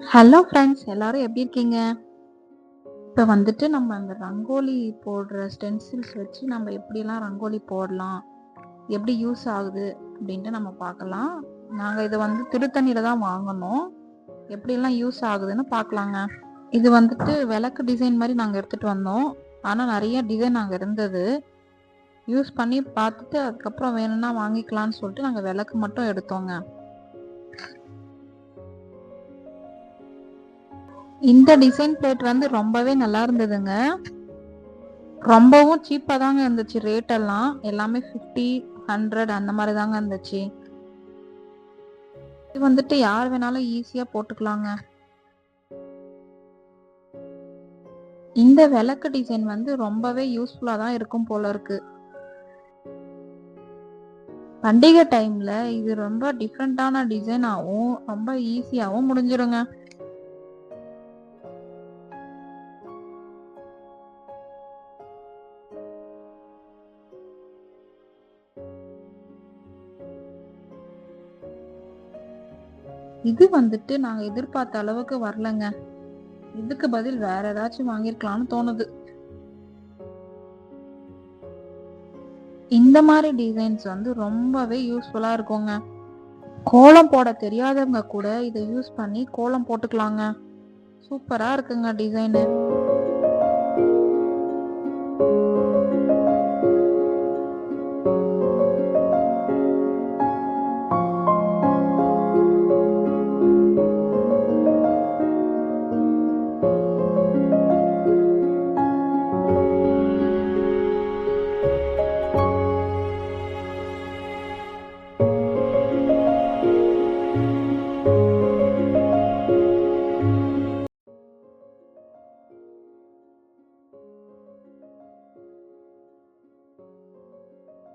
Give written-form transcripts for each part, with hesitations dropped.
Hello friends, எல்லாரும் எப்படி இருக்கீங்க? இப்போ வந்துட்டு நம்ம அந்த ரங்கோலி போடுற ஸ்டென்சில்ஸ் வச்சு நம்ம எப்படிலாம் ரங்கோலி போடலாம், எப்படி யூஸ் ஆகுது அப்படின்ட்டு நம்ம பார்க்கலாம். நாங்கள் இதை வந்து திருத்தணியில் தான் வாங்கினோம். எப்படிலாம் யூஸ் ஆகுதுன்னு பார்க்கலாங்க. இது வந்துட்டு விளக்கு டிசைன் மாதிரி நாங்கள் எடுத்துகிட்டு வந்தோம். ஆனால் நிறைய டிசைன் அங்கே இருந்தது. யூஸ் பண்ணி பார்த்துட்டு அதுக்கப்புறம் வேணும்னா வாங்கிக்கலான்னு சொல்லிட்டு நாங்கள் விளக்கு மட்டும் எடுத்தோங்க. இந்த டிசைன் பிளேட் வந்து ரொம்பவே நல்லா இருந்ததுங்க. ரொம்பவும் சீப்பா தாங்க இருந்துச்சு. ரேட் எல்லாம் எல்லாமே 50, 100 அந்த மாதிரி தாங்க இருந்துச்சு. இது வந்துட்டு யார் வேணாலும் ஈஸியா போட்டுக்கலாங்க. இந்த விளக்கு டிசைன் வந்து ரொம்பவே யூஸ்ஃபுல்லா தான் இருக்கும் போல இருக்கு. பண்டிகை டைம்ல இது ரொம்ப டிஃப்ரெண்டான டிசைனாகவும் ரொம்ப ஈஸியாகவும் முடிஞ்சிருங்க. இது வந்துட்டு நாங்க எதிர்பார்த்த அளவுக்கு வரலங்க. இதுக்கு பதில் வேற ஏதாச்சும் வாங்கிருக்கலாம்னு தோணுது. இந்த மாதிரி டிசைன்ஸ் வந்து ரொம்பவே யூஸ்ஃபுல்லா இருக்குங்க. கோலம் போட தெரியாதவங்க கூட இதை யூஸ் பண்ணி கோலம் போட்டுக்கலாங்க. சூப்பரா இருக்குங்க டிசைனு.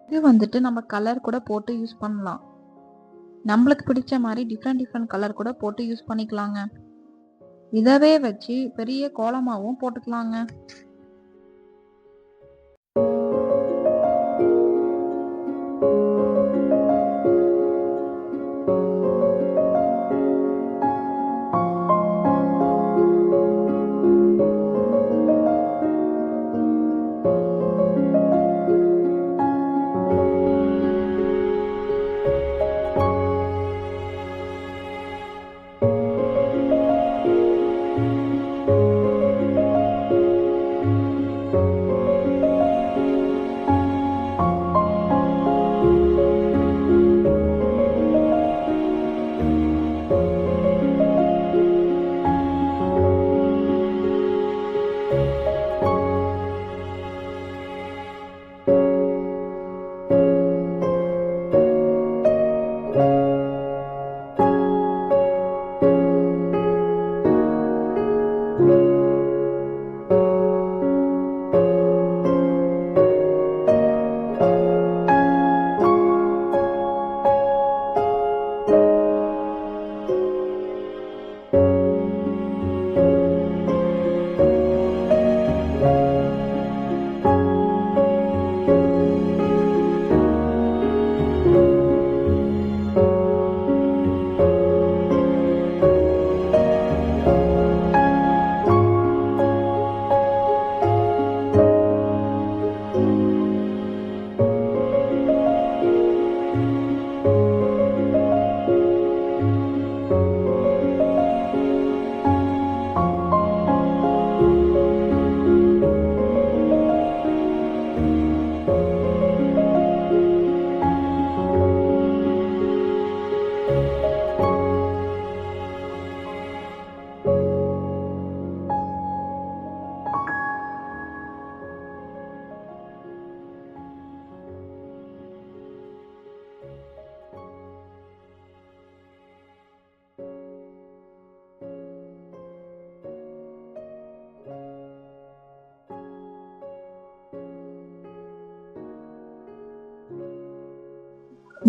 இது வந்துட்டு நம்ம கலர் கூட போட்டு யூஸ் பண்ணலாம். நம்மளுக்கு பிடிச்ச மாதிரி டிஃப்ரெண்ட் கலர் கூட போட்டு யூஸ் பண்ணிக்கலாங்க. இதவே வச்சு பெரிய கோலமாவும் போட்டுக்கலாங்க.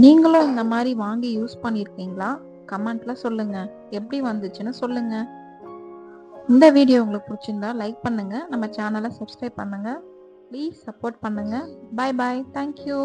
நீங்களும் இந்த மாதிரி வாங்கி யூஸ் பண்ணியிருக்கீங்களா? கமெண்ட்ல சொல்லுங்க. எப்படி வந்துச்சுன்னு சொல்லுங்க. இந்த வீடியோ உங்களுக்கு பிடிச்சிருந்தா லைக் பண்ணுங்க. நம்ம சேனலை சப்ஸ்கிரைப் பண்ணுங்க. ப்ளீஸ் சப்போர்ட் பண்ணுங்க. Bye bye. தேங்க்யூ.